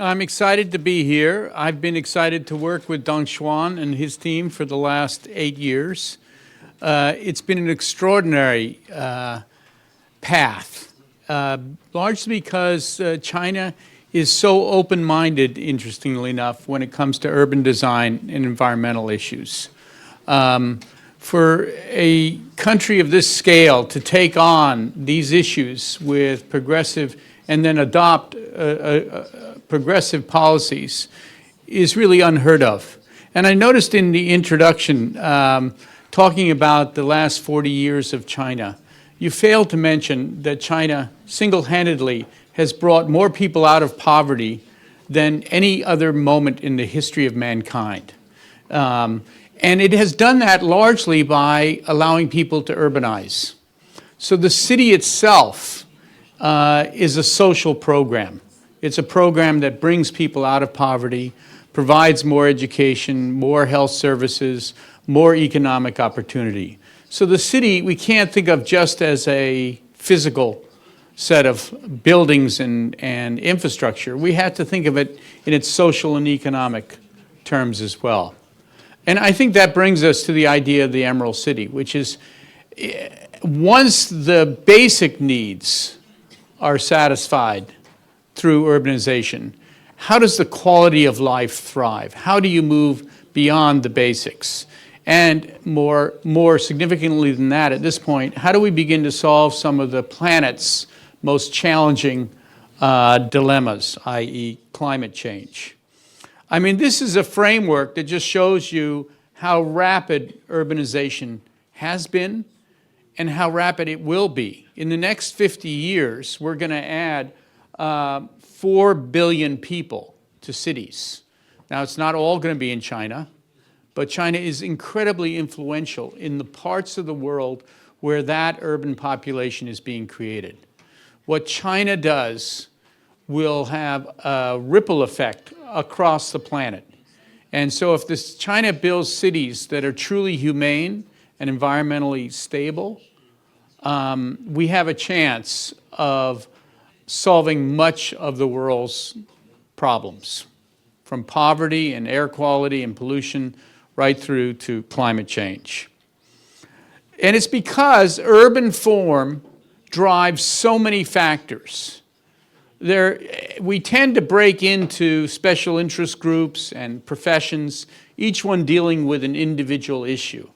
I'm excited to be here. I've been excited to work with Dong Xuan and his team for the last 8 years. It's been an extraordinary path, largely because China is so open-minded, interestingly enough, when it comes to urban design and environmental issues. For a country of this scale to take on these issues with progressive and then adopt progressive policies is really unheard of. And I noticed in the introduction, talking about the last 40 years of China, you failed to mention that China single-handedly has brought more people out of poverty than any other moment in the history of mankind. And it has done that largely by allowing people to urbanize. So the city itself is a social program. It's a program that brings people out of poverty, provides more education, more health services, more economic opportunity. So the city, we can't think of just as a physical set of buildings and infrastructure. We have to think of it in its social and economic terms as well. And I think that brings us to the idea of the Emerald City, which is once the basic needs are satisfied through urbanization, how does the quality of life thrive? How do you move beyond the basics? And more significantly than that at this point, how do we begin to solve some of the planet's most challenging dilemmas, i.e. climate change? I mean, this is a framework that just shows you how rapid urbanization has been and how rapid it will be. In the next 50 years, we're going to add 4 billion people to cities. Now, it's not all going to be in China, but China is incredibly influential in the parts of the world where that urban population is being created. What China does will have a ripple effect across the planet. And so if China builds cities that are truly humane and environmentally stable, we have a chance of solving much of the world's problems, from poverty and air quality and pollution right through to climate change. And it's because urban form drives so many factors. We tend to break into special interest groups and professions, each one dealing with an individual issue.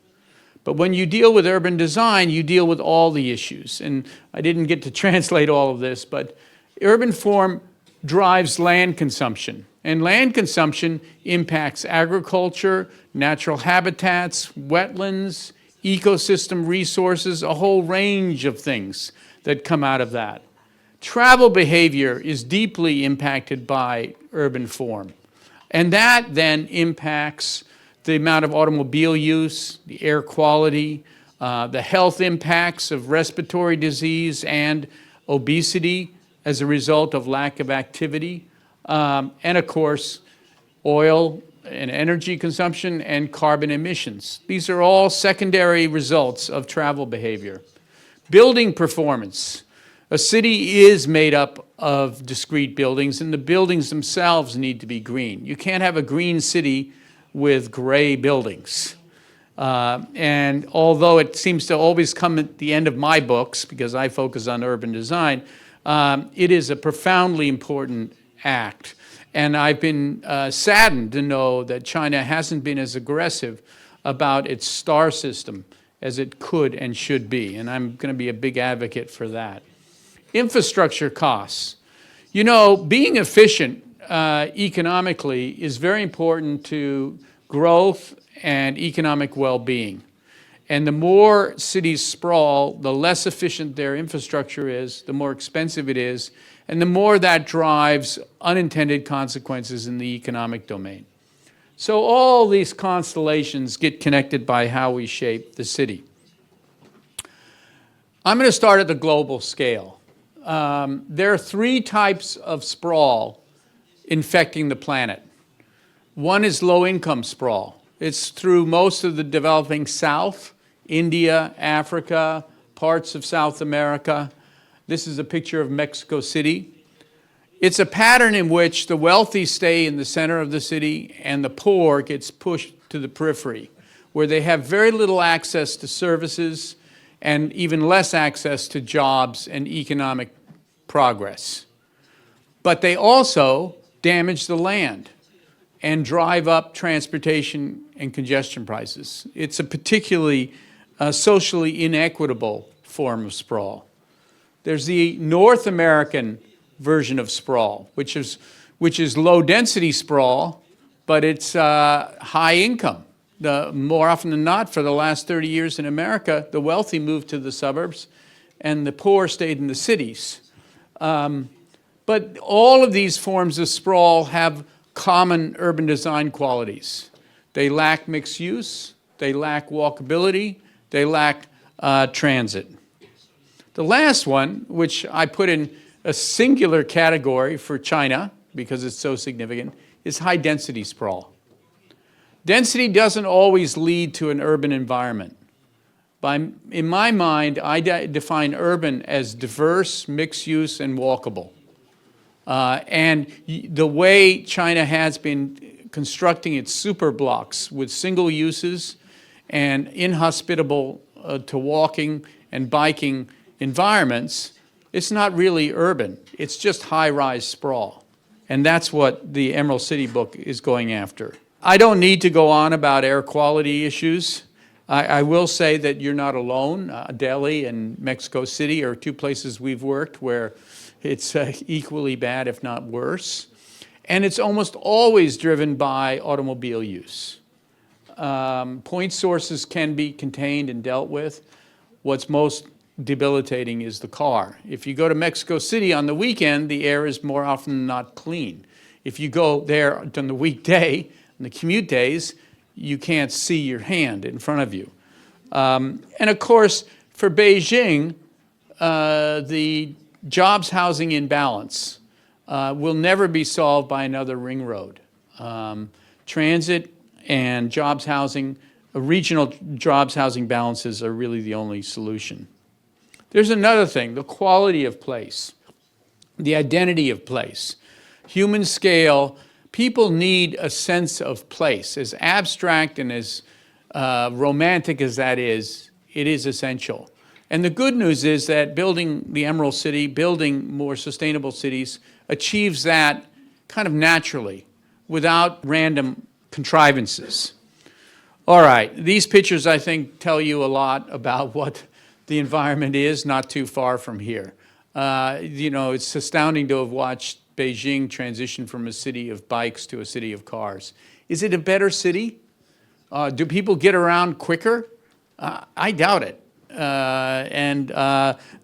But when you deal with urban design, you deal with all the issues. And I didn't get to translate all of this, but urban form drives land consumption. And land consumption impacts agriculture, natural habitats, wetlands, ecosystem resources, a whole range of things that come out of that. Travel behavior is deeply impacted by urban form. And that then impacts the amount of automobile use, the air quality, the health impacts of respiratory disease and obesity as a result of lack of activity, and of course, oil and energy consumption and carbon emissions. These are all secondary results of travel behavior. Building performance. A city is made up of discrete buildings, and the buildings themselves need to be green. You can't have a green city with gray buildings. And although it seems to always come at the end of my books, because I focus on urban design, it is a profoundly important act. And I've been saddened to know that China hasn't been as aggressive about its star system as it could and should be. And I'm going to be a big advocate for that. Infrastructure costs. You know, being efficient economically is very important to growth and economic well-being. And the more cities sprawl, the less efficient their infrastructure is, the more expensive it is, and the more that drives unintended consequences in the economic domain. So all these constellations get connected by how we shape the city. I'm going to start at the global scale. There are 3 types of sprawl infecting the planet. One is low-income sprawl. It's through most of the developing South, India, Africa, parts of South America. This is a picture of Mexico City. It's a pattern in which the wealthy stay in the center of the city and the poor gets pushed to the periphery, where they have very little access to services and even less access to jobs and economic progress. But they also damage the land and drive up transportation and congestion prices. It's a particularly socially inequitable form of sprawl. There's the North American version of sprawl, which is low-density sprawl, but it's high income. More often than not, for the last 30 years in America, the wealthy moved to the suburbs and the poor stayed in the cities. But all of these forms of sprawl have common urban design qualities. They lack mixed use, they lack walkability, they lack transit. The last one, which I put in a singular category for China, because it's so significant, is high-density sprawl. Density doesn't always lead to an urban environment. In my mind, I define urban as diverse, mixed use, and walkable. And the way China has been constructing its super blocks with single uses and inhospitable to walking and biking environments, it's not really urban. It's just high-rise sprawl. And that's what the Emerald City book is going after. I don't need to go on about air quality issues. I will say that you're not alone. Delhi and Mexico City are two places we've worked where it's equally bad, if not worse. And it's almost always driven by automobile use. Point sources can be contained and dealt with. What's most debilitating is the car. If you go to Mexico City on the weekend, the air is more often than not clean. If you go there on the weekday, on the commute days, you can't see your hand in front of you. And of course, for Beijing, the jobs housing imbalance will never be solved by another ring road. Transit and jobs housing, regional jobs housing balances are really the only solution. There's another thing, the quality of place, the identity of place. Human scale, people need a sense of place. As abstract and as romantic as that is, it is essential. And the good news is that building the Emerald City, building more sustainable cities, achieves that kind of naturally, without random contrivances. All right, these pictures, I think, tell you a lot about what the environment is not too far from here. You know, it's astounding to have watched Beijing transition from a city of bikes to a city of cars. Is it a better city? Do people get around quicker? I doubt it.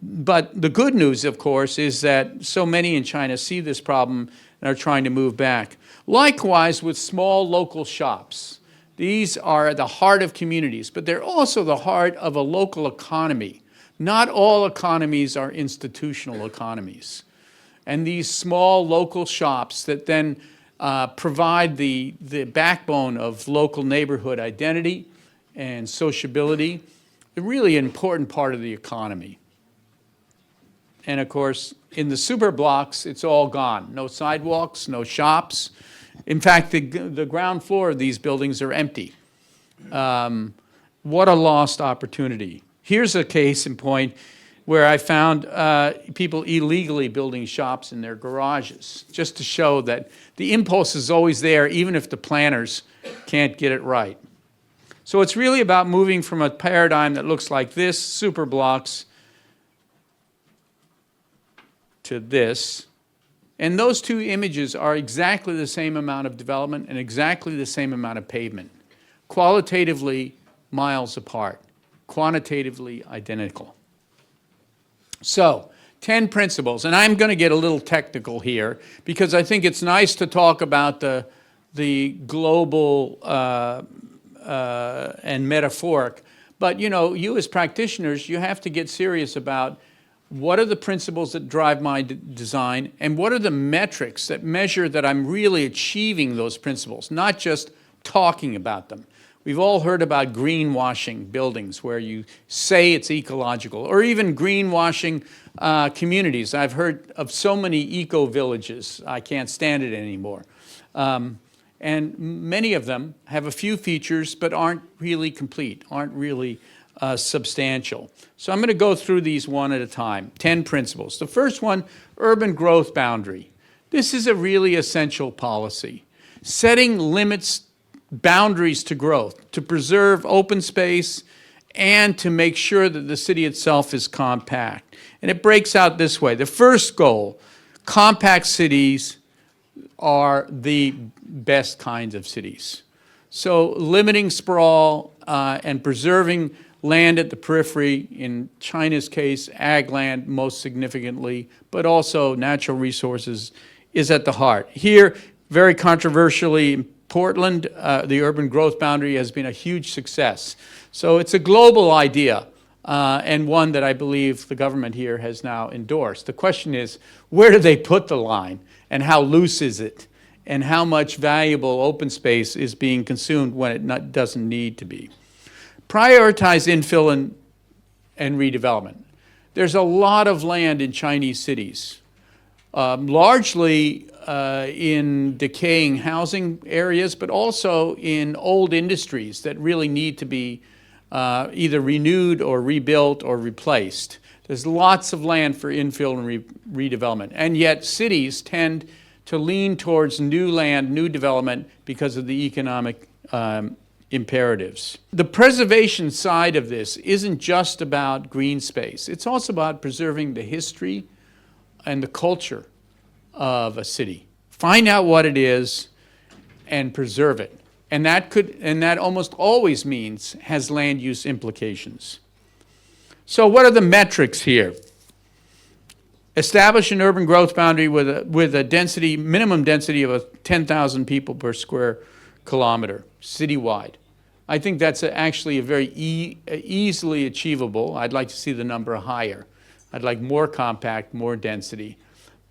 But the good news, of course, is that so many in China see this problem and are trying to move back. Likewise with small local shops. These are at the heart of communities, but they're also the heart of a local economy. Not all economies are institutional economies. And these small local shops that then provide the backbone of local neighborhood identity and sociability, a really important part of the economy. And of course, in the super blocks, it's all gone. No sidewalks, no shops. In fact, the ground floor of these buildings are empty. What a lost opportunity. Here's a case in point where I found people illegally building shops in their garages, just to show that the impulse is always there, even if the planners can't get it right. So it's really about moving from a paradigm that looks like this, super blocks, to this. And those two images are exactly the same amount of development and exactly the same amount of pavement. Qualitatively, miles apart. Quantitatively identical. So, 10 principles, and I'm going to get a little technical here because I think it's nice to talk about the global and metaphoric, but you know, you as practitioners, you have to get serious about what are the principles that drive my design and what are the metrics that measure that I'm really achieving those principles, not just talking about them. We've all heard about greenwashing buildings where you say it's ecological, or even greenwashing communities. I've heard of so many eco-villages, I can't stand it anymore. And many of them have a few features but aren't really complete, aren't really substantial. So I'm going to go through these one at a time, 10 principles. The first one, urban growth boundary. This is a really essential policy. Setting limits, boundaries to growth, to preserve open space and to make sure that the city itself is compact. And it breaks out this way. The first goal, compact cities are the best kinds of cities. So limiting sprawl and preserving land at the periphery, in China's case, ag land most significantly, but also natural resources, is at the heart. Here, very controversially, in Portland, the urban growth boundary has been a huge success. So it's a global idea, and one that I believe the government here has now endorsed. The question is, where do they put the line, and how loose is it, and how much valuable open space is being consumed when it doesn't need to be? Prioritize infill and redevelopment. There's a lot of land in Chinese cities, largely in decaying housing areas, but also in old industries that really need to be either renewed or rebuilt or replaced. There's lots of land for infill and redevelopment, and yet cities tend to lean towards new land, new development because of the economic imperatives. The preservation side of this isn't just about green space. It's also about preserving the history and the culture of a city. Find out what it is and preserve it. And that almost always means has land use implications. So what are the metrics here? Establish an urban growth boundary with a minimum density of 10,000 people per square kilometer, citywide. I think that's actually a very easily achievable. I'd like to see the number higher. I'd like more compact, more density.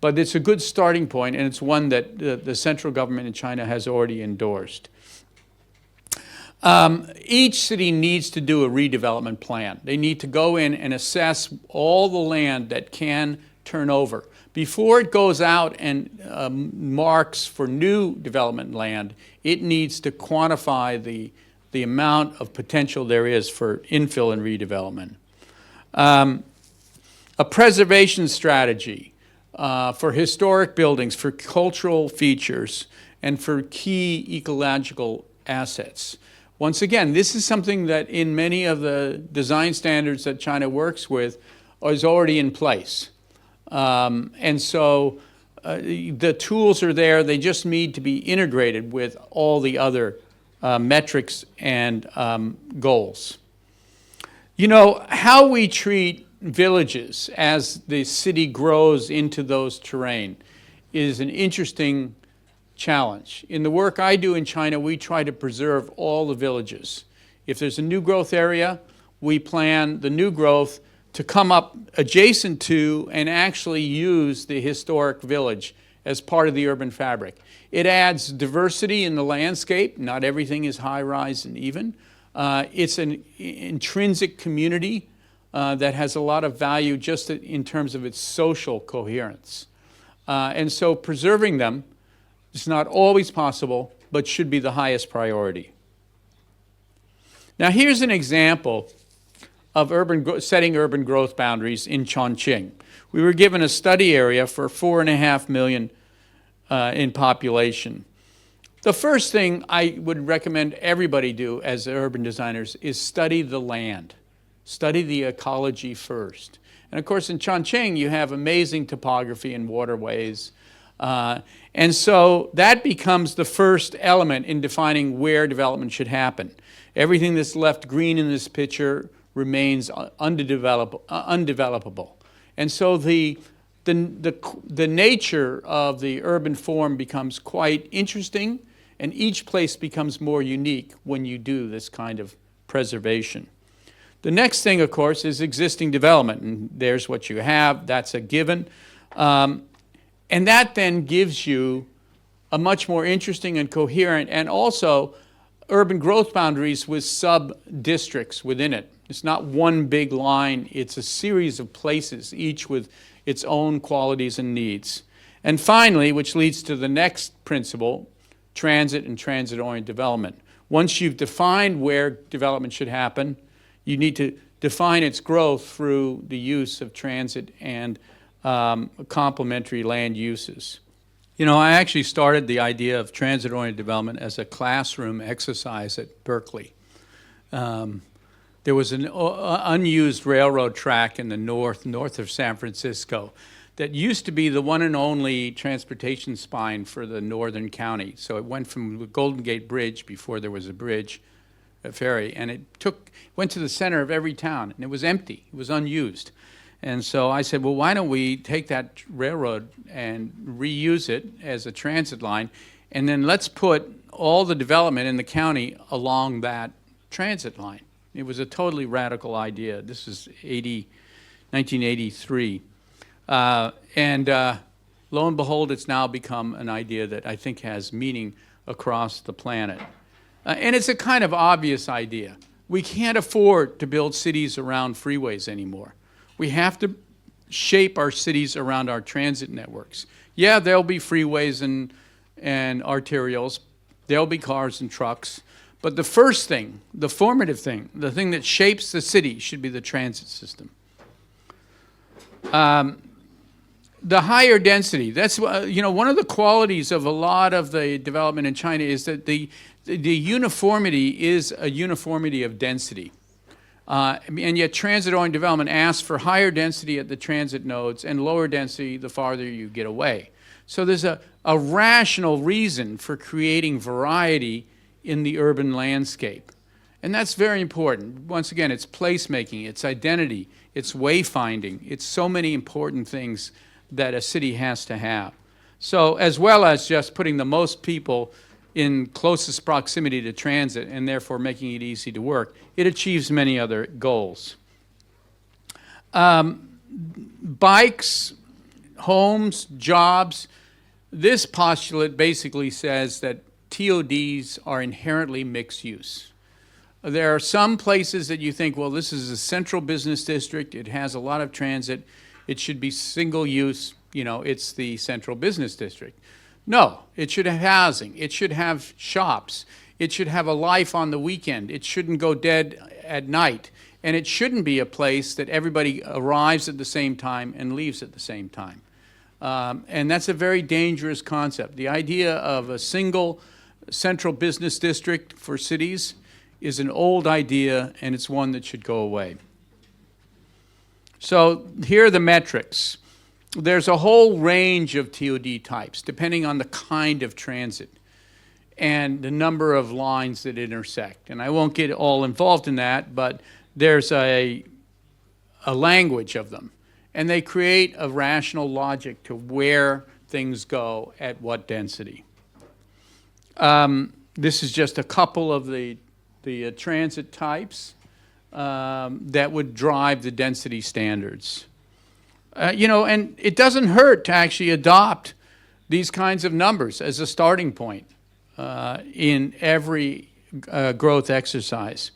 But it's a good starting point, and it's one that the central government in China has already endorsed. Each city needs to do a redevelopment plan. They need to go in and assess all the land that can turn over. Before it goes out and marks for new development land, it needs to quantify the amount of potential there is for infill and redevelopment. A preservation strategy for historic buildings, for cultural features, and for key ecological assets. Once again, this is something that in many of the design standards that China works with is already in place. And so the tools are there, they just need to be integrated with all the other metrics and goals. You know, how we treat villages as the city grows into those terrain is an interesting challenge. In the work I do in China, we try to preserve all the villages. If there's a new growth area, we plan the new growth to come up adjacent to and actually use the historic village as part of the urban fabric. It adds diversity in the landscape. Not everything is high-rise and even. It's an intrinsic community that has a lot of value just in terms of its social coherence. And so preserving them is not always possible, but should be the highest priority. Now here's an example of setting urban growth boundaries in Chongqing. We were given a study area for 4.5 million in population. The first thing I would recommend everybody do as urban designers is study the land. Study the ecology first. And of course in Chongqing you have amazing topography and waterways. And so that becomes the first element in defining where development should happen. Everything that's left green in this picture remains undevelopable. And so the nature of the urban form becomes quite interesting, and each place becomes more unique when you do this kind of preservation. The next thing, of course, is existing development, and there's what you have. That's a given. And that then gives you a much more interesting and coherent and also urban growth boundaries with sub-districts within it. It's not one big line, it's a series of places, each with its own qualities and needs. And finally, which leads to the next principle, transit and transit-oriented development. Once you've defined where development should happen, you need to define its growth through the use of transit and complementary land uses. You know, I actually started the idea of transit-oriented development as a classroom exercise at Berkeley. There was an unused railroad track in the north of San Francisco that used to be the one and only transportation spine for the northern county. So it went from the Golden Gate Bridge, before there was a bridge, a ferry, and it went to the center of every town, and it was empty, it was unused. And so I said, well, why don't we take that railroad and reuse it as a transit line, and then let's put all the development in the county along that transit line. It was a totally radical idea. This is 1983. Lo and behold, it's now become an idea that I think has meaning across the planet. And it's a kind of obvious idea. We can't afford to build cities around freeways anymore. We have to shape our cities around our transit networks. Yeah, there'll be freeways and arterials. There'll be cars and trucks. But the first thing, the formative thing, the thing that shapes the city should be the transit system. The higher density, that's, one of the qualities of a lot of the development in China is that the uniformity is a uniformity of density. And yet transit-oriented development asks for higher density at the transit nodes and lower density the farther you get away. So there's a rational reason for creating variety in the urban landscape. And that's very important. Once again, it's placemaking, it's identity, it's wayfinding, it's so many important things that a city has to have. So as well as just putting the most people in closest proximity to transit and therefore making it easy to work, it achieves many other goals. Bikes, homes, jobs, this postulate basically says that TODs are inherently mixed use. There are some places that you think, well, this is a central business district, it has a lot of transit, it should be single use, it's the central business district. No, it should have housing, it should have shops, it should have a life on the weekend, it shouldn't go dead at night, and it shouldn't be a place that everybody arrives at the same time and leaves at the same time. And that's a very dangerous concept. The idea of a single central business district for cities is an old idea, and it's one that should go away. So here are the metrics. There's a whole range of TOD types, depending on the kind of transit and the number of lines that intersect. And I won't get all involved in that, but there's a language of them. And they create a rational logic to where things go at what density. This is just a couple of the transit types that would drive the density standards. And it doesn't hurt to actually adopt these kinds of numbers as a starting point in every growth exercise.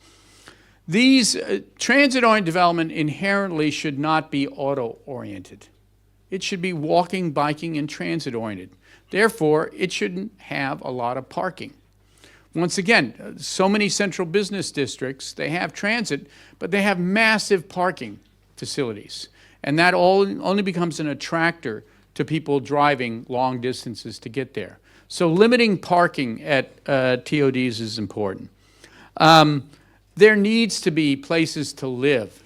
These transit-oriented development inherently should not be auto-oriented. It should be walking, biking, and transit-oriented. Therefore, it shouldn't have a lot of parking. Once again, so many central business districts, they have transit, but they have massive parking facilities. And that only becomes an attractor to people driving long distances to get there. So limiting parking at TODs is important. There needs to be places to live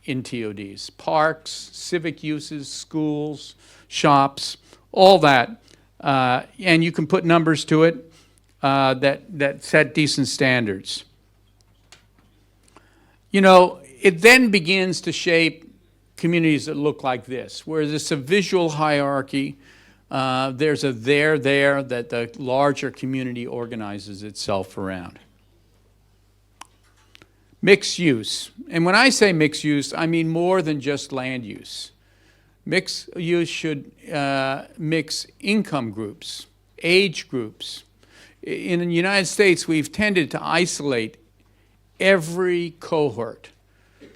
in TODs, parks, civic uses, schools, shops, all that. And you can put numbers to it that set decent standards. It then begins to shape communities that look like this, where there's a visual hierarchy, there's a there that the larger community organizes itself around. Mixed use. And when I say mixed use, I mean more than just land use. Mixed use should mix income groups, age groups. In the United States, we've tended to isolate every cohort.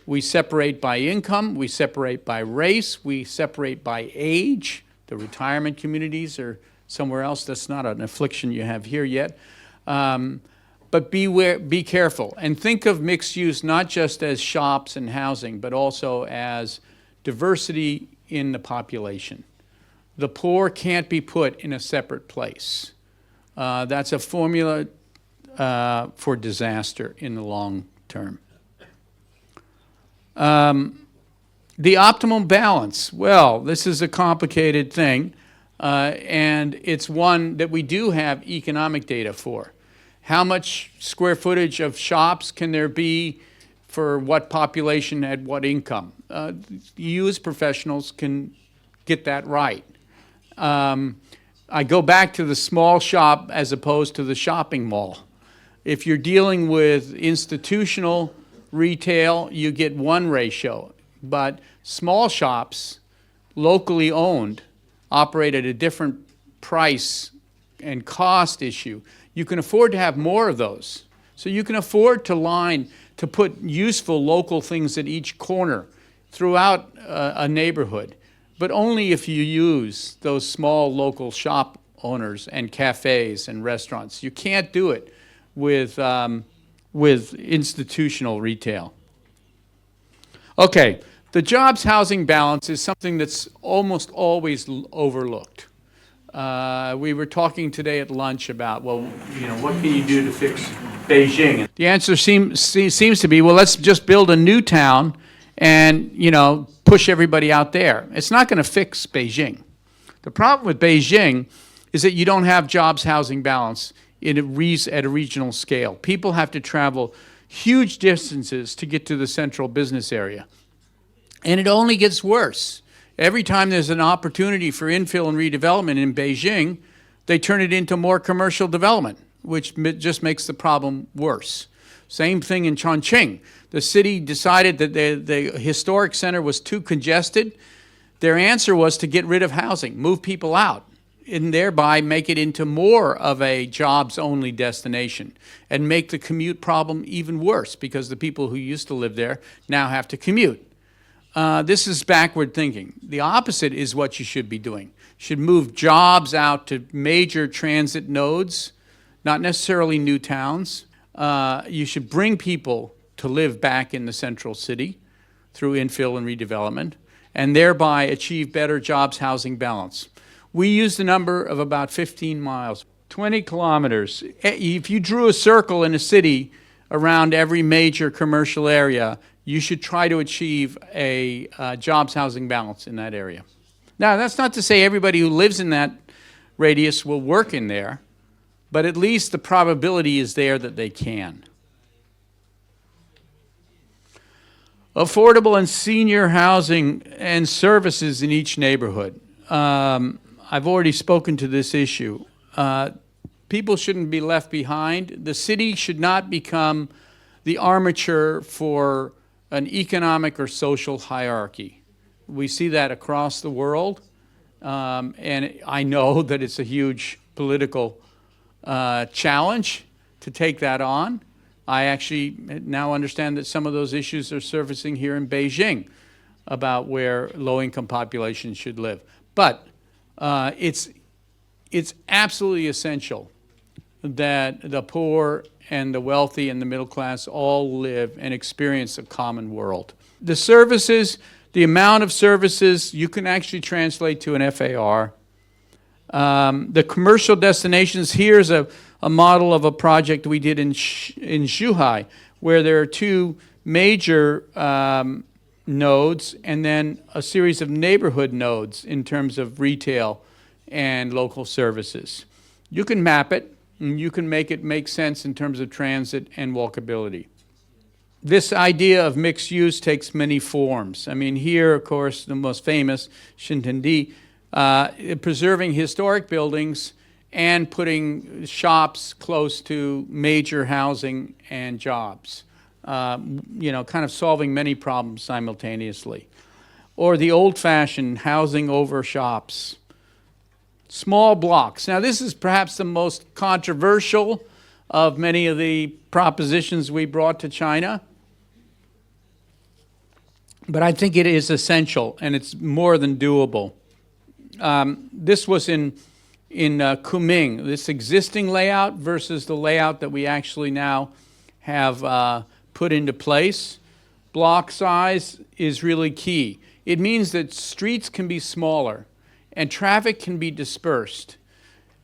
We separate by income, we separate by race, we separate by age. The retirement communities are somewhere else. That's not an affliction you have here yet. But be careful, and think of mixed use not just as shops and housing, but also as diversity in the population. The poor can't be put in a separate place. That's a formula for disaster in the long term. The optimum balance. Well, this is a complicated thing, and it's one that we do have economic data for. How much square footage of shops can there be for what population at what income? You as professionals can get that right. I go back to the small shop as opposed to the shopping mall. If you're dealing with institutional retail, you get one ratio. But small shops, locally owned, operate at a different price and cost issue. You can afford to have more of those. So you can afford to put useful local things at each corner throughout a neighborhood, but only if you use those small local shop owners and cafes and restaurants. You can't do it with institutional retail. Okay, the jobs housing balance is something that's almost always overlooked. We were talking today at lunch about, well, what can you do to fix Beijing? The answer seems to be, well, let's just build a new town and, push everybody out there. It's not going to fix Beijing. The problem with Beijing is that you don't have jobs housing balance at a regional scale. People have to travel huge distances to get to the central business area. And it only gets worse. Every time there's an opportunity for infill and redevelopment in Beijing, they turn it into more commercial development, which just makes the problem worse. Same thing in Chongqing. The city decided that the historic center was too congested. Their answer was to get rid of housing, move people out, and thereby make it into more of a jobs-only destination and make the commute problem even worse because the people who used to live there now have to commute. This is backward thinking. The opposite is what you should be doing. You should move jobs out to major transit nodes, not necessarily new towns. You should bring people to live back in the central city through infill and redevelopment, and thereby achieve better jobs housing balance. We use the number of about 15 miles, 20 kilometers. If you drew a circle in a city around every major commercial area, you should try to achieve a jobs housing balance in that area. Now, that's not to say everybody who lives in that radius will work in there, but at least the probability is there that they can. Affordable and senior housing and services in each neighborhood. I've already spoken to this issue. People shouldn't be left behind. The city should not become the armature for an economic or social hierarchy. We see that across the world, and I know that it's a huge political challenge to take that on. I actually now understand that some of those issues are surfacing here in Beijing about where low-income populations should live. But it's absolutely essential that the poor and the wealthy and the middle class all live and experience a common world. The services, the amount of services, you can actually translate to an FAR. The commercial destinations, here's a model of a project we did in Zhuhai, where there are two major nodes and then a series of neighborhood nodes in terms of retail and local services. You can map it, and you can make it make sense in terms of transit and walkability. This idea of mixed use takes many forms. I mean, here, of course, the most famous, Xintendi, preserving historic buildings and putting shops close to major housing and jobs, kind of solving many problems simultaneously. Or the old-fashioned housing over shops. Small blocks. Now, this is perhaps the most controversial of many of the propositions we brought to China. But I think it is essential, and it's more than doable. This was in Kunming, this existing layout versus the layout that we actually now have put into place. Block size is really key. It means that streets can be smaller and traffic can be dispersed,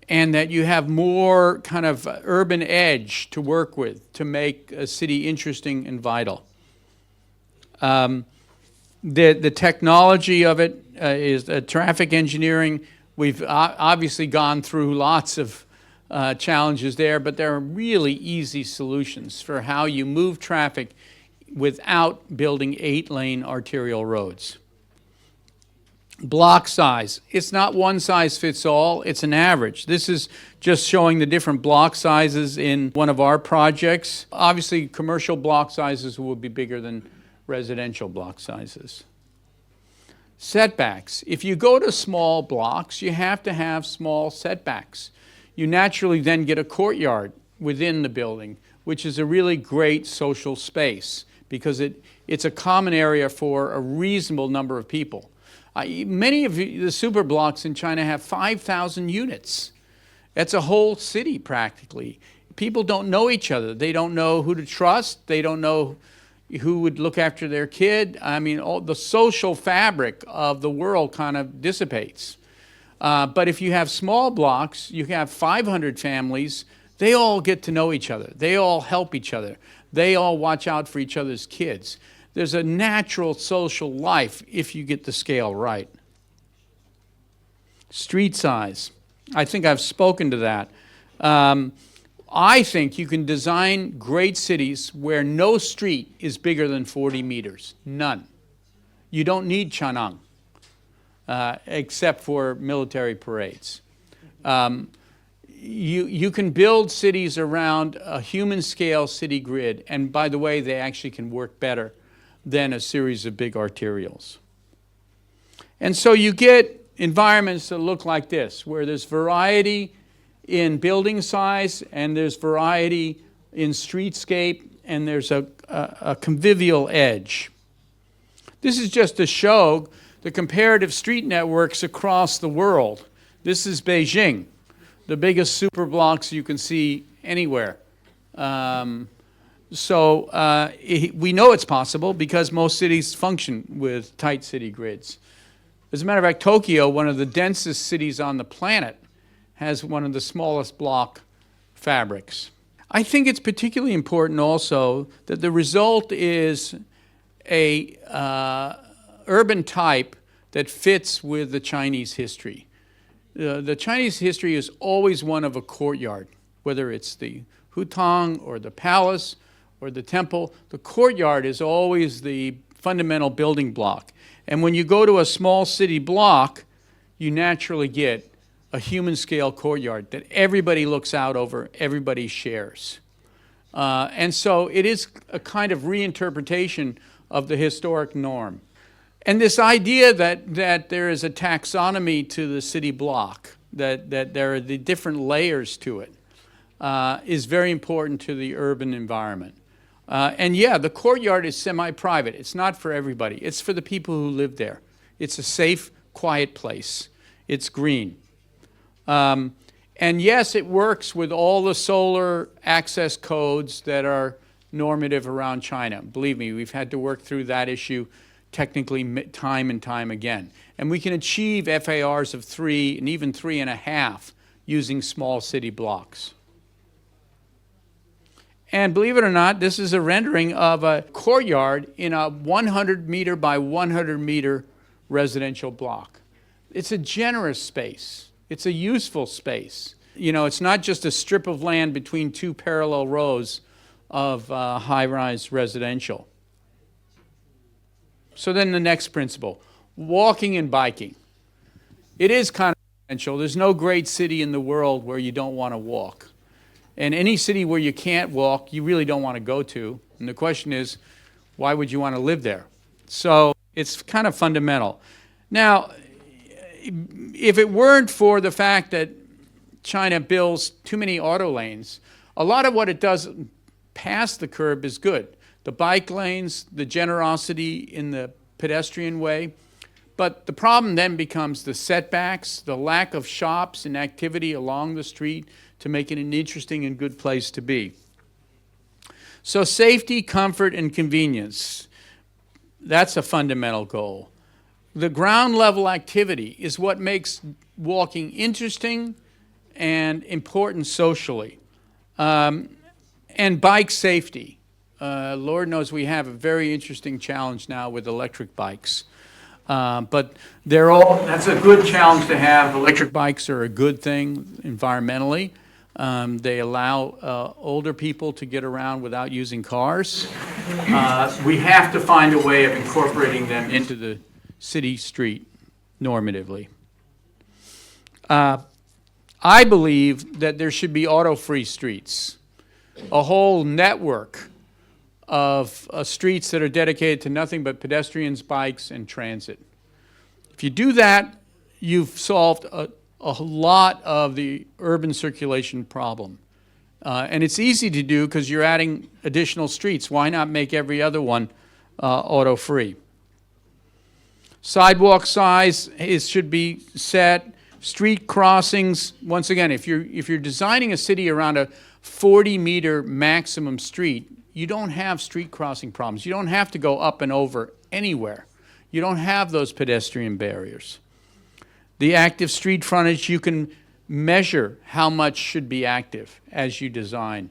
and that you have more kind of urban edge to work with to make a city interesting and vital. The technology of it is traffic engineering. We've obviously gone through lots of challenges there, but there are really easy solutions for how you move traffic without building 8-lane arterial roads. Block size. It's not one size fits all, it's an average. This is just showing the different block sizes in one of our projects. Obviously, commercial block sizes will be bigger than residential block sizes. Setbacks. If you go to small blocks, you have to have small setbacks. You naturally then get a courtyard within the building, which is a really great social space because it's a common area for a reasonable number of people. Many of the super blocks in China have 5,000 units. That's a whole city practically. People don't know each other. They don't know who to trust. They don't know who would look after their kid. I mean, all the social fabric of the world kind of dissipates. But if you have small blocks, you have 500 families, they all get to know each other. They all help each other. They all watch out for each other's kids. There's a natural social life if you get the scale right. Street size. I think I've spoken to that. I think you can design great cities where no street is bigger than 40 meters. None. You don't need Chanang, except for military parades. You can build cities around a human scale city grid, and by the way, they actually can work better than a series of big arterials. And so you get environments that look like this, where there's variety in building size, and there's variety in streetscape, and there's a convivial edge. This is just to show the comparative street networks across the world. This is Beijing, the biggest super blocks you can see anywhere. So we know it's possible because most cities function with tight city grids. As a matter of fact, Tokyo, one of the densest cities on the planet, has one of the smallest block fabrics. I think it's particularly important also that the result is a urban type that fits with the Chinese history. The Chinese history is always one of a courtyard, whether it's the hutang or the palace or the temple. The courtyard is always the fundamental building block. And when you go to a small city block, you naturally get a human scale courtyard that everybody looks out over, everybody shares. And so it is a kind of reinterpretation of the historic norm. And this idea that there is a taxonomy to the city block, that there are the different layers to it, is very important to the urban environment. And yeah, the courtyard is semi-private. It's not for everybody. It's for the people who live there. It's a safe, quiet place. It's green. And yes, it works with all the solar access codes that are normative around China. Believe me, we've had to work through that issue technically time and time again. And we can achieve FARs of 3 and even 3.5 using small city blocks. And believe it or not, this is a rendering of a courtyard in a 100 meter by 100 meter residential block. It's a generous space. It's a useful space. You know, it's not just a strip of land between two parallel rows of high-rise residential. So then the next principle, walking and biking. It is kind of essential. There's no great city in the world where you don't want to walk. And any city where you can't walk, you really don't want to go to. And the question is, why would you want to live there? So it's kind of fundamental. Now, if it weren't for the fact that China builds too many auto lanes, a lot of what it does past the curb is good. The bike lanes, the generosity in the pedestrian way. But the problem then becomes the setbacks, the lack of shops and activity along the street to make it an interesting and good place to be. So safety, comfort, and convenience, that's a fundamental goal. The ground level activity is what makes walking interesting and important socially. And bike safety. Lord knows we have a very interesting challenge now with electric bikes. But that's a good challenge to have. Electric bikes are a good thing environmentally. They allow older people to get around without using cars. We have to find a way of incorporating them into the city street normatively. I believe that there should be auto-free streets, a whole network of streets that are dedicated to nothing but pedestrians, bikes, and transit. If you do that, you've solved a lot of the urban circulation problem. And it's easy to do because you're adding additional streets. Why not make every other one auto-free? Sidewalk size should be set. Street crossings, once again, if you're designing a city around a 40-meter maximum street, you don't have street crossing problems. You don't have to go up and over anywhere. You don't have those pedestrian barriers. The active street frontage, you can measure how much should be active as you design.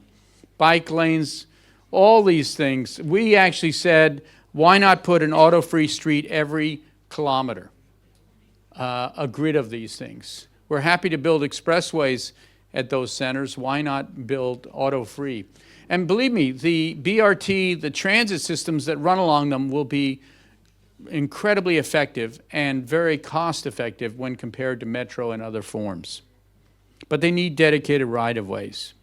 Bike lanes, all these things. We actually said, why not put an auto-free street every kilometer? A grid of these things. We're happy to build expressways at those centers. Why not build auto-free? And believe me, the BRT, the transit systems that run along them will be incredibly effective and very cost-effective when compared to metro and other forms. But they need dedicated right-of-ways.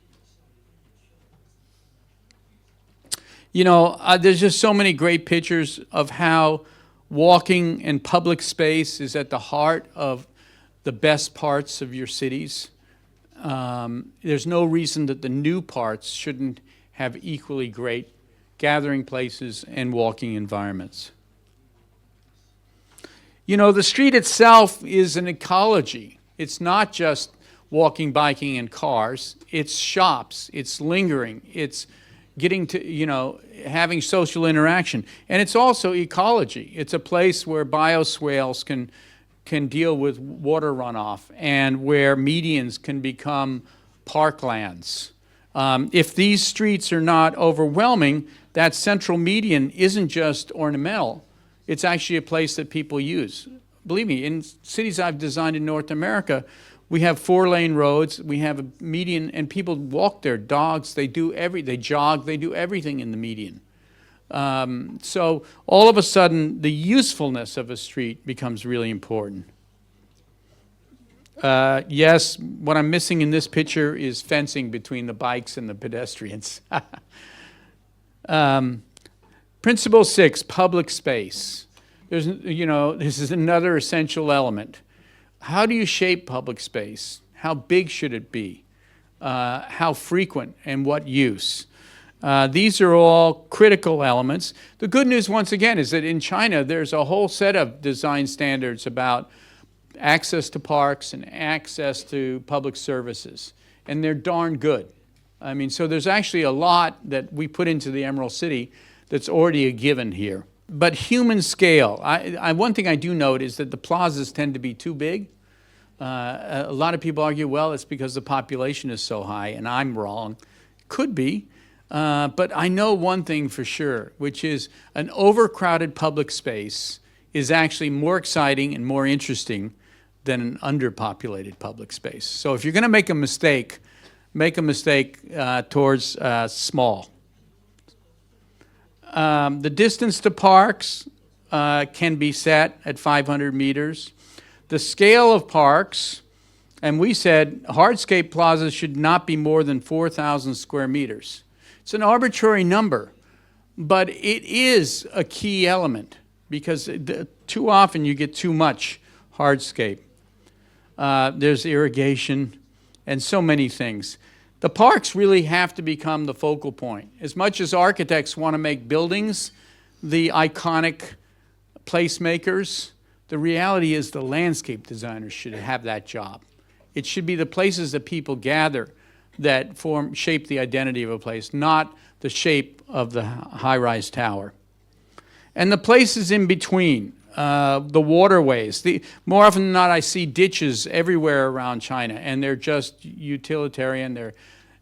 You know, there's just so many great pictures of how walking and public space is at the heart of the best parts of your cities. There's no reason that the new parts shouldn't have equally great gathering places and walking environments. You know, the street itself is an ecology. It's not just walking, biking, and cars. It's shops, it's lingering, it's getting to, you know, having social interaction. And it's also ecology. It's a place where bioswales can deal with water runoff and where medians can become parklands. If these streets are not overwhelming, that central median isn't just ornamental. It's actually a place that people use. Believe me, in cities I've designed in North America, we have 4-lane roads, we have a median, and people walk their dogs, they jog, they do everything in the median. So all of a sudden, the usefulness of a street becomes really important. Yes, what I'm missing in this picture is fencing between the bikes and the pedestrians. Principle 6, public space. This is another essential element. How do you shape public space? How big should it be? How frequent and what use? These are all critical elements. The good news, once again, is that in China, there's a whole set of design standards about access to parks and access to public services, and they're darn good. I mean, so there's actually a lot that we put into the Emerald City that's already a given here. But human scale, one thing I do note is that the plazas tend to be too big. A lot of people argue, well, it's because the population is so high, and I'm wrong. Could be, but I know one thing for sure, which is an overcrowded public space is actually more exciting and more interesting than an underpopulated public space. So if you're going to make a mistake towards small. The distance to parks can be set at 500 meters. The scale of parks, and we said hardscape plazas should not be more than 4,000 square meters. It's an arbitrary number, but it is a key element because too often you get too much hardscape. there's irrigation, and so many things. The parks really have to become the focal point. As much as architects want to make buildings the iconic placemakers, the reality is the landscape designers should have that job. It should be the places that people gather that shape the identity of a place, not the shape of the high-rise tower. And the places in between, the waterways. More often than not, I see ditches everywhere around China, and they're just utilitarian,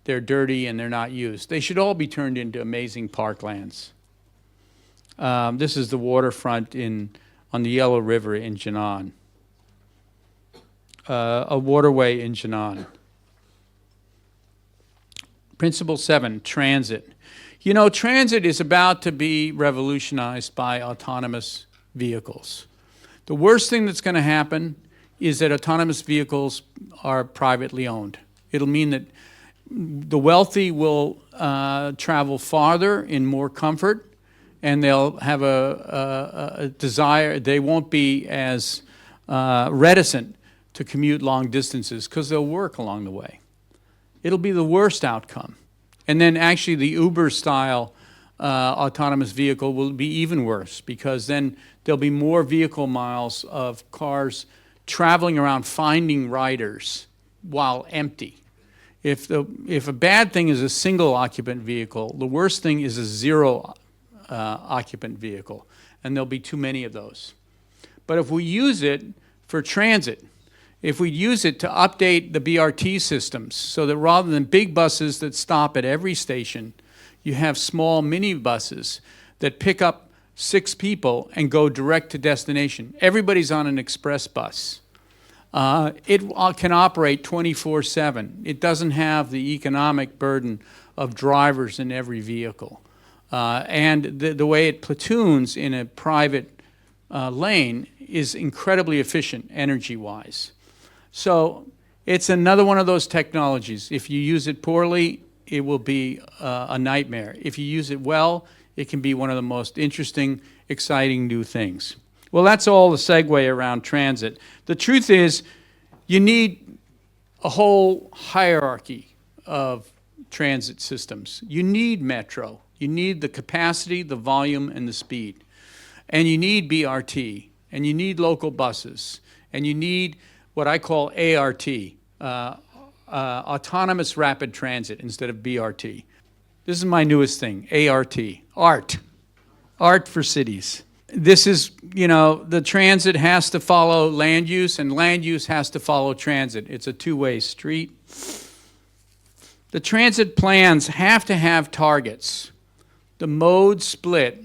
they're dirty, and they're not used. They should all be turned into amazing parklands. This is the waterfront on the Yellow River in Jinan, a waterway in Jinan. Principle 7, transit. You know, transit is about to be revolutionized by autonomous vehicles. The worst thing that's going to happen is that autonomous vehicles are privately owned. It'll mean that the wealthy will travel farther in more comfort, and they'll have a desire. They won't be as reticent to commute long distances because they'll work along the way. It'll be the worst outcome. And then actually the Uber-style autonomous vehicle will be even worse, because then there'll be more vehicle miles of cars traveling around finding riders while empty. If a bad thing is a single occupant vehicle, the worst thing is a zero occupant vehicle, and there'll be too many of those. But if we use it for transit, if we use it to update the BRT systems so that rather than big buses that stop at every station, you have small minibuses that pick up 6 people and go direct to destination. Everybody's on an express bus. It can operate 24/7. It doesn't have the economic burden of drivers in every vehicle. And the way it platoons in a private lane is incredibly efficient energy-wise. So it's another one of those technologies. If you use it poorly, it will be a nightmare. If you use it well, it can be one of the most interesting, exciting new things. Well, that's all the segue around transit. The truth is, you need a whole hierarchy of transit systems. You need metro. You need the capacity, the volume, and the speed. And you need BRT. And you need local buses. And you need what I call ART, autonomous rapid transit instead of BRT. This is my newest thing, ART, art for cities. This is, you know, the transit has to follow land use, and land use has to follow transit. It's a two-way street. The transit plans have to have targets. The mode split.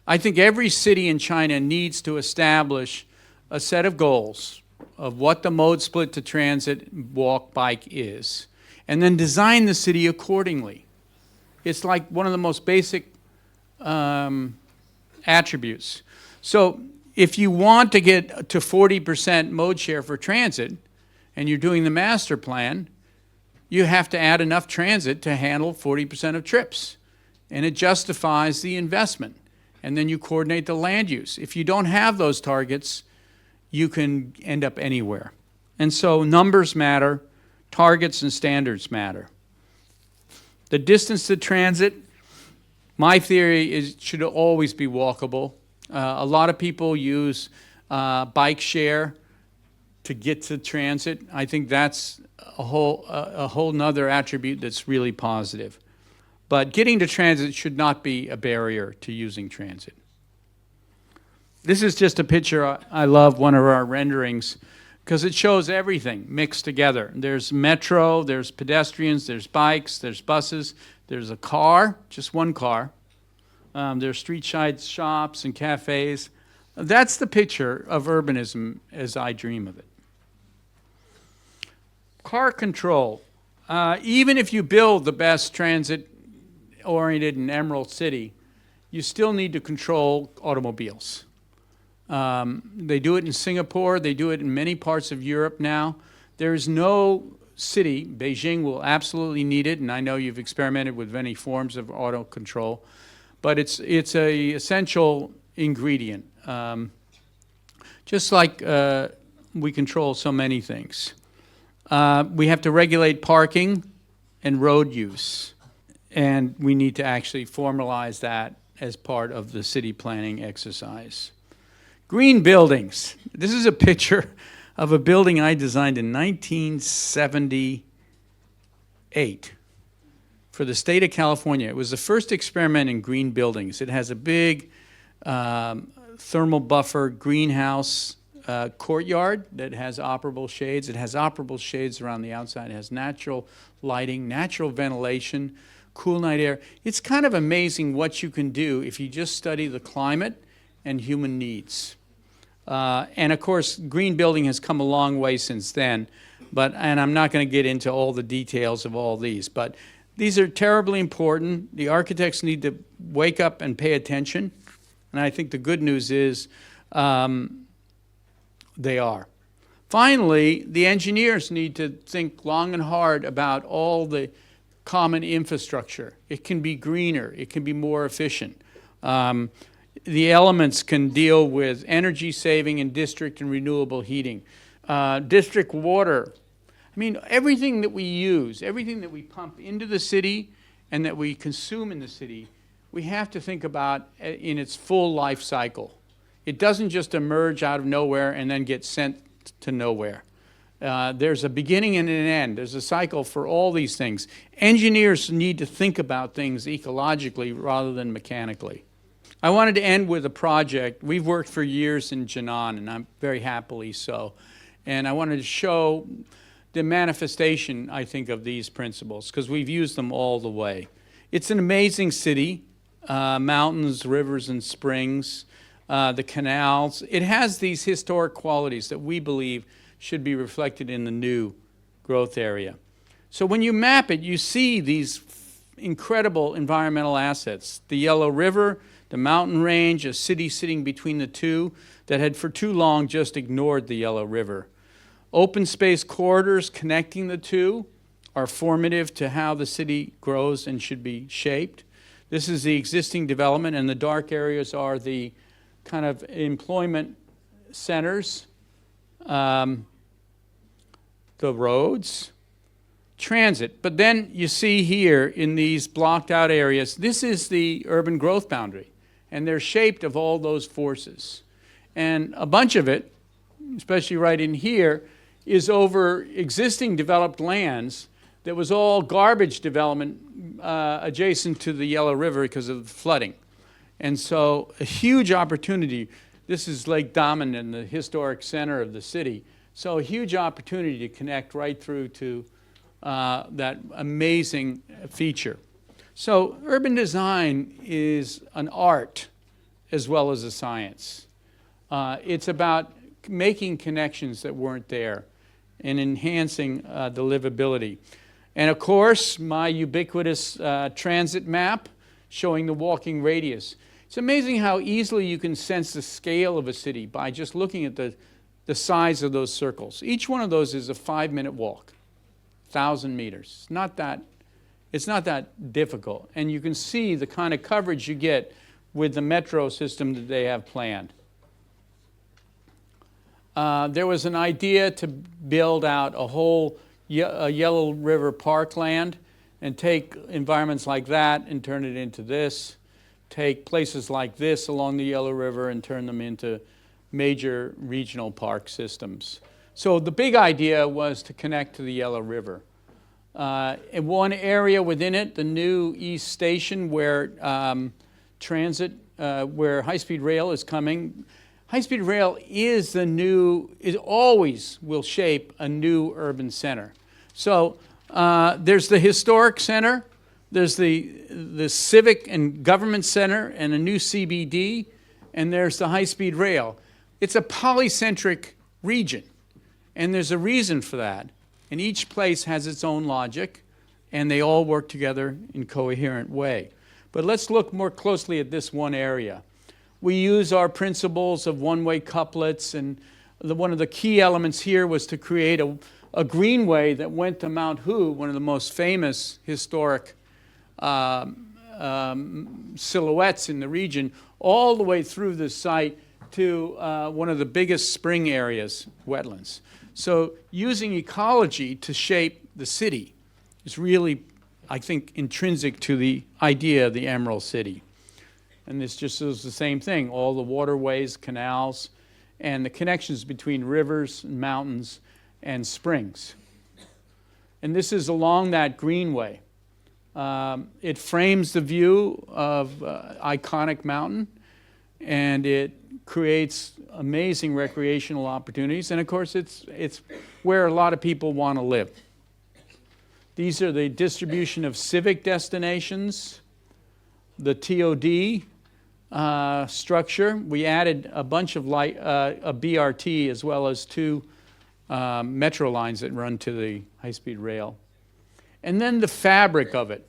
I think every city in China needs to establish a set of goals of what the mode split to transit, walk, bike is, and then design the city accordingly. It's like one of the most basic attributes. So if you want to get to 40% mode share for transit, and you're doing the master plan, you have to add enough transit to handle 40% of trips. And it justifies the investment. And then you coordinate the land use. If you don't have those targets, you can end up anywhere. And so numbers matter, targets and standards matter. The distance to transit, my theory is it should always be walkable. A lot of people use bike share to get to transit. I think that's a whole nother attribute that's really positive. But getting to transit should not be a barrier to using transit. This is just a picture. I love one of our renderings because it shows everything mixed together. There's metro, there's pedestrians, there's bikes, there's buses, there's a car, just one car. There's street side shops and cafes. That's the picture of urbanism as I dream of it. Car control. Even if you build the best transit-oriented and emerald city, you still need to control automobiles. They do it in Singapore. They do it in many parts of Europe now. There is no city, Beijing will absolutely need it, and I know you've experimented with many forms of auto control, but it's a essential ingredient. Just like we control so many things. We have to regulate parking and road use. And we need to actually formalize that as part of the city planning exercise. Green buildings. This is a picture of a building I designed in 1978 for the state of California. It was the first experiment in green buildings. It has a big thermal buffer greenhouse courtyard that has operable shades. It has operable shades around the outside. It has natural lighting, natural ventilation, cool night air. It's kind of amazing what you can do if you just study the climate and human needs. And of course, green building has come a long way since then, and I'm not going to get into all the details of all these, but these are terribly important. The architects need to wake up and pay attention, and I think the good news is they are. Finally, the engineers need to think long and hard about all the common infrastructure. It can be greener. It can be more efficient. The elements can deal with energy saving and district and renewable heating. District water. I mean, everything that we use, everything that we pump into the city and that we consume in the city, we have to think about in its full life cycle. It doesn't just emerge out of nowhere and then get sent to nowhere. There's a beginning and an end. There's a cycle for all these things. Engineers need to think about things ecologically rather than mechanically. I wanted to end with a project. We've worked for years in Jinan, and I'm very happily so. And I wanted to show the manifestation, I think, of these principles, because we've used them all the way. It's an amazing city, mountains, rivers, and springs, the canals. It has these historic qualities that we believe should be reflected in the new growth area. So when you map it, you see these incredible environmental assets. The Yellow River, the mountain range, a city sitting between the two that had for too long just ignored the Yellow River. Open space corridors connecting the two are formative to how the city grows and should be shaped. This is the existing development, and the dark areas are the kind of employment centers, the roads, transit. But then you see here in these blocked out areas, this is the urban growth boundary, and they're shaped of all those forces. And a bunch of it, especially right in here, is over existing developed lands that was all garbage development adjacent to the Yellow River because of the flooding. And so a huge opportunity. This is Lake Damen in the historic center of the city. So a huge opportunity to connect right through to that amazing feature. So urban design is an art as well as a science. It's about making connections that weren't there and enhancing the livability. And of course, my ubiquitous transit map showing the walking radius. It's amazing how easily you can sense the scale of a city by just looking at the size of those circles. Each one of those is a 5-minute walk, 1,000 meters. It's not that difficult. And you can see the kind of coverage you get with the metro system that they have planned. There was an idea to build out a whole Yellow River parkland and take environments like that and turn it into this. Take places like this along the Yellow River and turn them into major regional park systems. So the big idea was to connect to the Yellow River. In one area within it, the new East Station where where high-speed rail is coming. High-speed rail is it always will shape a new urban center. So there's the historic center, there's the civic and government center and a new CBD, and there's the high-speed rail. It's a polycentric region, and there's a reason for that. And each place has its own logic, and they all work together in a coherent way. But let's look more closely at this one area. We use our principles of one-way couplets, and one of the key elements here was to create a greenway that went to Mount Hu, one of the most famous historic silhouettes in the region, all the way through the site to one of the biggest spring areas, wetlands. So using ecology to shape the city is really, I think, intrinsic to the idea of the Emerald City. And this just is the same thing, all the waterways, canals, and the connections between rivers and mountains and springs. And this is along that greenway. It frames the view of iconic mountain, and it creates amazing recreational opportunities. And of course, it's where a lot of people want to live. These are the distribution of civic destinations, the TOD structure. We added a bunch of a BRT as well as 2 metro lines that run to the high-speed rail. And then the fabric of it.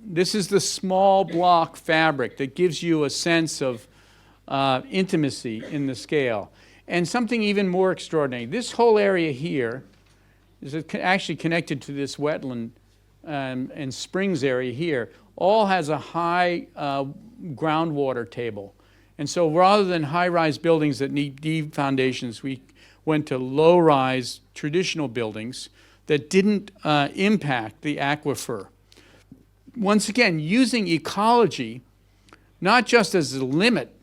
This is the small block fabric that gives you a sense of intimacy in the scale. And something even more extraordinary. This whole area here is actually connected to this wetland and springs area here. All has a high groundwater table. And so rather than high-rise buildings that need deep foundations, we went to low-rise traditional buildings that didn't impact the aquifer. Once again, using ecology, not just as a limit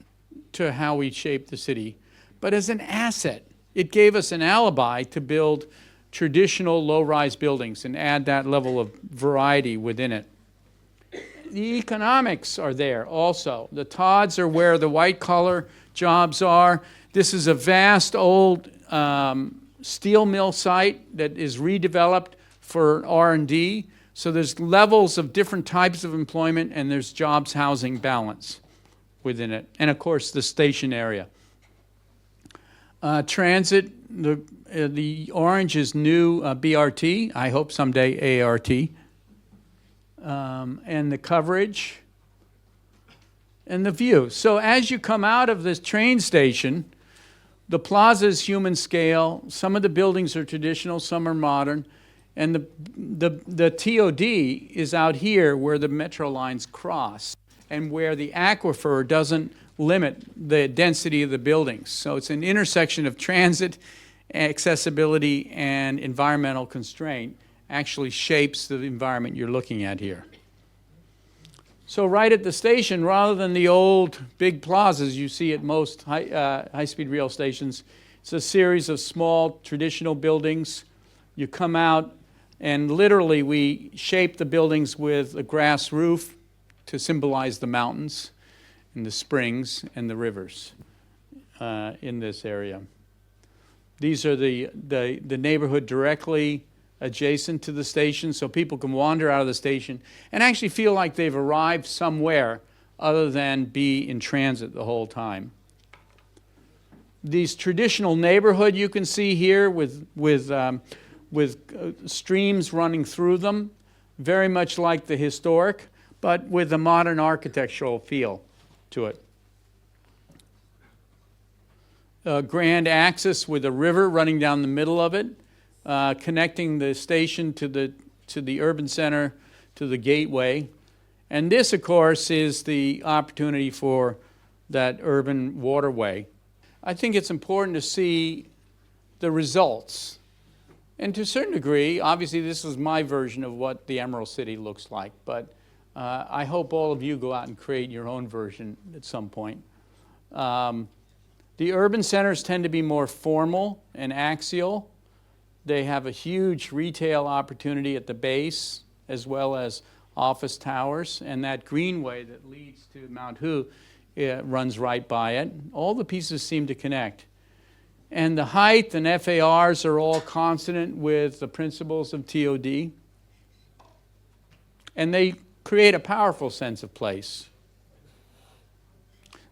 to how we shape the city, but as an asset. It gave us an alibi to build traditional low-rise buildings and add that level of variety within it. The economics are there also. The TODs are where the white-collar jobs are. This is a vast old steel mill site that is redeveloped for R&D. So there's levels of different types of employment, and there's jobs housing balance within it. And of course, the station area. Transit, the orange is new BRT, I hope someday ART. And the coverage and the view. So as you come out of this train station, the plaza is human scale. Some of the buildings are traditional, some are modern. And the TOD is out here where the metro lines cross and where the aquifer doesn't limit the density of the buildings. So it's an intersection of transit, accessibility, and environmental constraint actually shapes the environment you're looking at here. So right at the station, rather than the old big plazas you see at most high-speed rail stations, it's a series of small traditional buildings. You come out, and literally we shape the buildings with a grass roof to symbolize the mountains and the springs and the rivers in this area. These are the neighborhood directly adjacent to the station, so people can wander out of the station and actually feel like they've arrived somewhere other than be in transit the whole time. These traditional neighborhood you can see here with streams running through them, very much like the historic, but with a modern architectural feel to it. A grand axis with a river running down the middle of it, connecting the station to the urban center, to the gateway. And this, of course, is the opportunity for that urban waterway. I think it's important to see the results. And to a certain degree, obviously this is my version of what the Emerald City looks like, but I hope all of you go out and create your own version at some point. The urban centers tend to be more formal and axial. They have a huge retail opportunity at the base, as well as office towers, and that greenway that leads to Mount Hu runs right by it. All the pieces seem to connect. And the height and FARs are all consonant with the principles of TOD. And they create a powerful sense of place.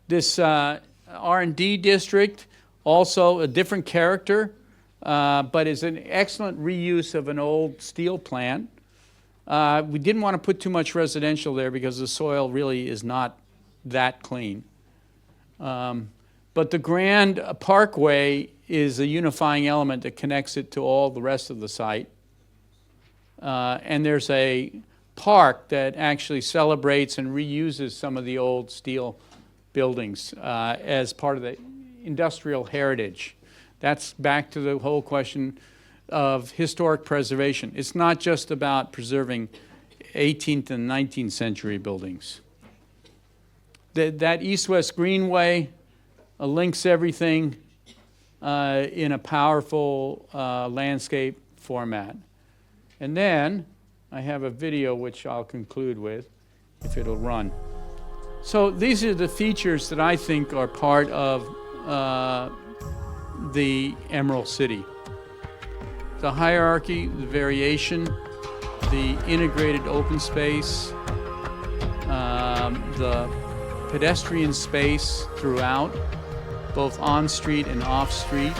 This R&D district, also a different character, but is an excellent reuse of an old steel plant. We didn't want to put too much residential there because the soil really is not that clean. But the Grand Parkway is a unifying element that connects it to all the rest of the site. And there's a park that actually celebrates and reuses some of the old steel buildings as part of the industrial heritage That's back to the whole question of historic preservation. It's not just about preserving 18th and 19th century buildings. That east-west greenway links everything in a powerful landscape format. And then I have a video which I'll conclude with, if it'll run. So these are the features that I think are part of the Emerald City. The hierarchy, the variation, the integrated open space, the pedestrian space throughout, both on-street and off-street.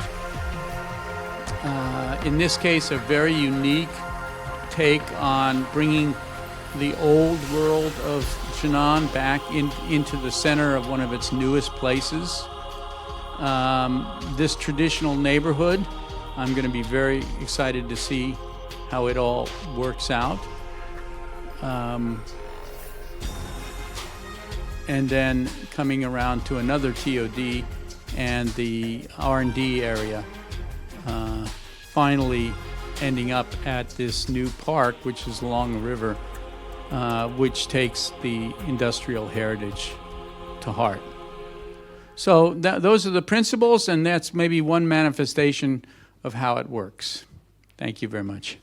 In this case, a very unique take on bringing the old world of Jinan back into the center of one of its newest places. This traditional neighborhood, I'm going to be very excited to see how it all works out. And then coming around to another TOD and the R&D area, finally ending up at this new park, which is along the river, which takes the industrial heritage to heart. So those are the principles, and that's maybe one manifestation of how it works. Thank you very much.